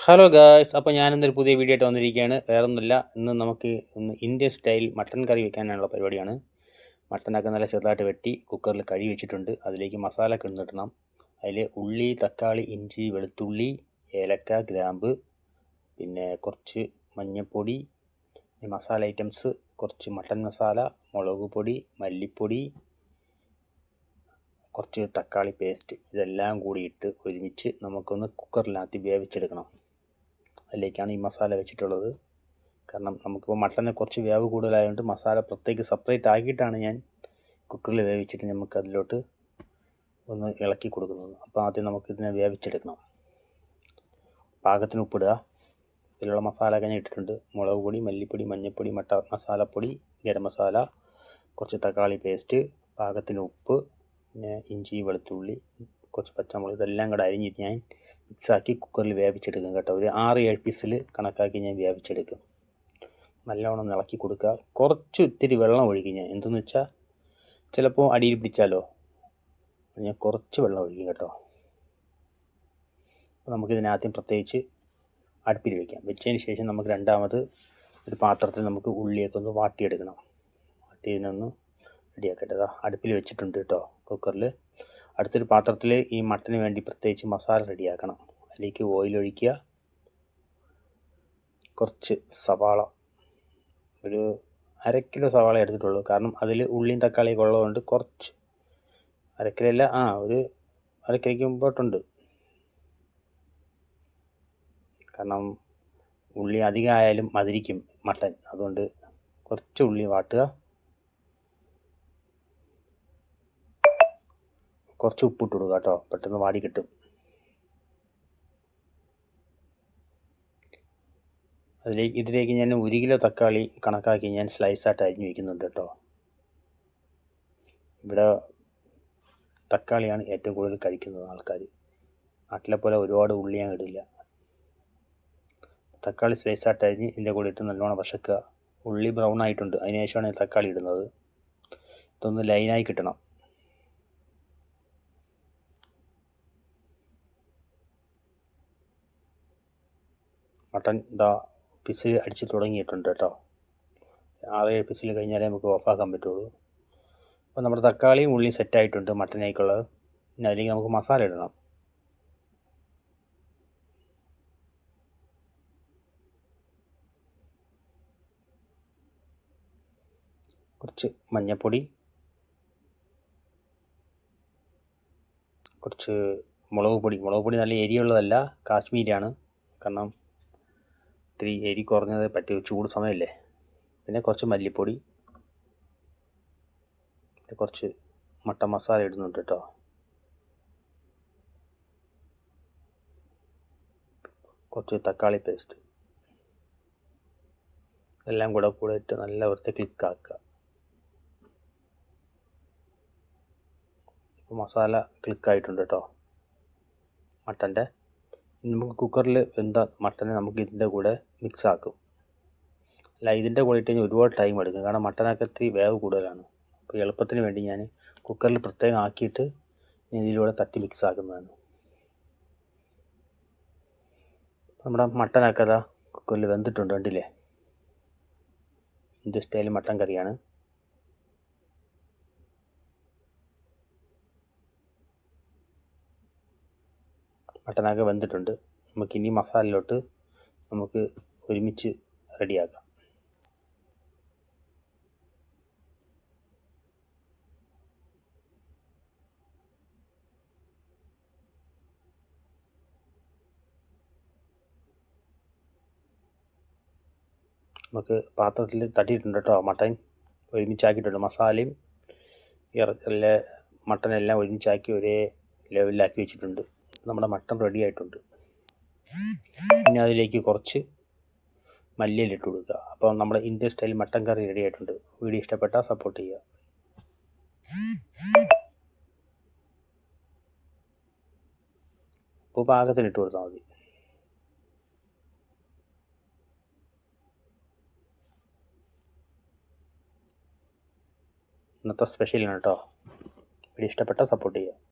Hello guys, അപ്പോൾ ഞാനിന്നൊരു പുതിയ video ആയിട്ട് വന്നിരിക്കുകയാണ്. വേറൊന്നുമില്ല, ഇന്ന് നമുക്ക് ഇന്ത്യൻ സ്റ്റൈൽ മട്ടൻ കറി വെക്കാനുള്ള പരിപാടിയാണ്. മട്ടനൊക്കെ നല്ല ചെറുതായിട്ട് വെട്ടി കുക്കറിൽ കഴുകി വെച്ചിട്ടുണ്ട്. അതിലേക്ക് മസാല ഒക്കെ ഇടണം. അതിൽ ഉള്ളി, തക്കാളി, ഇഞ്ചി, വെളുത്തുള്ളി, ഏലക്ക, ഗ്രാമ്പ്, പിന്നെ കുറച്ച് മഞ്ഞൾപ്പൊടി, മസാല ഐറ്റംസ്, കുറച്ച് മട്ടൻ മസാല, മുളക് പൊടി, മല്ലിപ്പൊടി, കുറച്ച് തക്കാളി പേസ്റ്റ്, ഇതെല്ലാം കൂടി ഇട്ട് ഒരുമിച്ച് നമുക്കൊന്ന് കുക്കറിനകത്ത് വേവിച്ചെടുക്കണം. അതിലേക്കാണ് ഈ മസാല വെച്ചിട്ടുള്ളത്. കാരണം നമുക്കിപ്പോൾ മട്ടന് കുറച്ച് വേവ് കൂടുതലായതുകൊണ്ട് മസാല പ്രത്യേകം സെപ്പറേറ്റ് ആക്കിയിട്ടാണ് ഞാൻ കുക്കറിൽ വേവിച്ചിട്ട് നമുക്ക് അതിലോട്ട് ഒന്ന് ഇളക്കി കൊടുക്കുന്നത്. അപ്പോൾ ആദ്യം നമുക്കിതിനെ വേവിച്ചെടുക്കണം. പാകത്തിന് ഉപ്പിടുക. ഇതിലുള്ള മസാല ഞാൻ ഇട്ടിട്ടുണ്ട്. മുളക് പൊടി, മല്ലിപ്പൊടി, മഞ്ഞൾപ്പൊടി, മസാലപ്പൊടി, ഗരം മസാല, കുറച്ച് തക്കാളി പേസ്റ്റ്, പാകത്തിന് ഉപ്പ്, പിന്നെ ഇഞ്ചി, വെളുത്തുള്ളി, കുറച്ച് പച്ചമുളക്, ഇതെല്ലാം കൂടെ അരിഞ്ഞിട്ട് ഞാൻ മിക്സാക്കി കുക്കറിൽ വേവിച്ചെടുക്കും കേട്ടോ. ഒരു 6-7 പീസിൽ കണക്കാക്കി ഞാൻ വേവിച്ചെടുക്കും. നല്ലവണ്ണം ഇളക്കി കൊടുക്കുക. ഇത്തിരി വെള്ളം ഒഴിക്കും ഞാൻ. എന്തെന്ന് വെച്ചാൽ ചിലപ്പോൾ അടിയിൽ പിടിച്ചാലോ, ഞാൻ കുറച്ച് വെള്ളം ഒഴിക്കും കേട്ടോ. അപ്പോൾ നമുക്കിതിനാദ്യം പ്രത്യേകിച്ച് അടുപ്പിൽ വയ്ക്കാം. വെച്ചതിന് ശേഷം നമുക്ക് രണ്ടാമത് ഒരു പാത്രത്തിൽ നമുക്ക് ഉള്ളിയൊക്കെ ഒന്ന് വാട്ടിയെടുക്കണം. വാട്ടിയതിനൊന്ന് റെഡിയാക്കട്ടെ. അടുപ്പിൽ വെച്ചിട്ടുണ്ട് കേട്ടോ കുക്കറിൽ. അടുത്തൊരു പാത്രത്തിൽ ഈ മട്ടന് വേണ്ടി പ്രത്യേകിച്ച് മസാല റെഡിയാക്കണം. അതിലേക്ക് ഓയിൽ ഒഴിക്കുക. കുറച്ച് സവാള, ഒരു 1/2 കിലോ സവാള എടുത്തിട്ടുള്ളൂ. കാരണം അതിൽ ഉള്ളിയും തക്കാളിയൊക്കെ ഉള്ളതുകൊണ്ട് കുറച്ച്, 1/2 കിലോ അല്ല, ഒരു 1/2 കിലോയ്ക്ക് മുമ്പോട്ടുണ്ട്. കാരണം ഉള്ളി അധികം ആയാലും മധുരിക്കും മട്ടൻ, അതുകൊണ്ട് കുറച്ച് ഉള്ളി വാട്ടുക. കുറച്ച് ഉപ്പിട്ട് കൊടുക്കുക കേട്ടോ, പെട്ടെന്ന് വാടി കിട്ടും. ഇതിലേക്ക് ഞാൻ 1 കിലോ തക്കാളി കണക്കാക്കി ഞാൻ സ്ലൈസായിട്ട് അരിഞ്ഞു വയ്ക്കുന്നുണ്ട് കേട്ടോ. ഇവിടെ തക്കാളിയാണ് ഏറ്റവും കൂടുതൽ കഴിക്കുന്നത് ആൾക്കാർ. നാട്ടിലെ പോലെ ഒരുപാട് ഉള്ളി ഞാൻ ഇടില്ല. തക്കാളി സ്ലൈസായിട്ട് അരിഞ്ഞ് ഇതിൻ്റെ കൂടെ ഇട്ട് നല്ലോണം വശക്കുക. ഉള്ളി ബ്രൗൺ ആയിട്ടുണ്ട്, അതിന് ശേഷമാണ് തക്കാളി ഇടുന്നത്. ഇതൊന്ന് ലൈനായി കിട്ടണം. മട്ടൻ പിസിൽ അടിച്ച് തുടങ്ങിയിട്ടുണ്ട് കേട്ടോ. 6-7 പിസിൽ കഴിഞ്ഞാലേ നമുക്ക് ഓഫാക്കാൻ പറ്റുള്ളൂ. അപ്പോൾ നമ്മുടെ തക്കാളിയും ഉള്ളിയും സെറ്റായിട്ടുണ്ട് മട്ടനേക്കുള്ളത്. പിന്നെ അതിലേക്ക് നമുക്ക് മസാല ഇടണം. കുറച്ച് മഞ്ഞൾപ്പൊടി, കുറച്ച് മുളക് പൊടി നല്ല എരിയുള്ളതല്ല, കാശ്മീരിയാണ്. കാരണം ഇത്തിരി എരി കുറഞ്ഞത് പറ്റിയ ചൂട് സമയമല്ലേ. പിന്നെ കുറച്ച് മല്ലിപ്പൊടി, പിന്നെ കുറച്ച് മട്ടൻ മസാല ഇടുന്നുണ്ട് കേട്ടോ. കുറച്ച് തക്കാളി പേസ്റ്റ്, എല്ലാം കൂടെ ഇട്ട് നല്ല വൃത്തി ക്ലിക്കാക്കുക. ഇപ്പോൾ മസാല ക്ലിക്കായിട്ടുണ്ട് കേട്ടോ മട്ടൻ്റെ. നമുക്ക് കുക്കറിൽ വെന്ത മട്ടനെ നമുക്ക് ഇതിൻ്റെ കൂടെ മിക്സ് ആക്കും. അല്ല, ഇതിൻ്റെ കൂടെ ഇട്ട് കഴിഞ്ഞാൽ ഒരുപാട് ടൈം എടുക്കും. കാരണം മട്ടനൊക്കെ ഇത്തിരി വേവ് കൂടുതലാണ്. അപ്പോൾ എളുപ്പത്തിന് വേണ്ടി ഞാൻ കുക്കറിൽ പ്രത്യേകം ആക്കിയിട്ട് ഇതിലൂടെ തട്ടി മിക്സ് ആക്കുന്നതാണ്. നമ്മുടെ മട്ടനൊക്കെ കുക്കറിൽ വെന്തിട്ടുണ്ട്, കണ്ടില്ലേ. ഇന്ത്യൻ സ്റ്റൈൽ മട്ടൻ കറിയാണ്. മട്ടനൊക്കെ വെന്തിട്ടുണ്ട്. നമുക്കിനി മസാലയിലോട്ട് നമുക്ക് ഒരുമിച്ച് റെഡിയാക്കാം. നമുക്ക് പാത്രത്തിൽ തട്ടിയിട്ടുണ്ട് കേട്ടോ. മട്ടൻ ഒരുമിച്ചാക്കിയിട്ടുണ്ട്. മസാലയും മട്ടനെല്ലാം ഒരുമിച്ചാക്കി ഒരേ ലെവലിലാക്കി വെച്ചിട്ടുണ്ട്. നമ്മുടെ മട്ടൻ റെഡി ആയിട്ടുണ്ട്. പിന്നെ അതിലേക്ക് കുറച്ച് മല്ലിയില ഇട്ട് കൊടുക്കുക. അപ്പോൾ നമ്മുടെ ഇന്ത്യൻ സ്റ്റൈൽ മട്ടൻ കറി റെഡി ആയിട്ടുണ്ട്. വീഡിയോ ഇഷ്ടപ്പെട്ടാൽ സപ്പോർട്ട് ചെയ്യുക. ഉപ്പ് പാകത്തിന് ഇട്ട് കൊടുത്താൽ മതി. ഇന്നത്തെ സ്പെഷ്യലാണ് കേട്ടോ. വീഡിയോ ഇഷ്ടപ്പെട്ടാൽ സപ്പോർട്ട് ചെയ്യുക.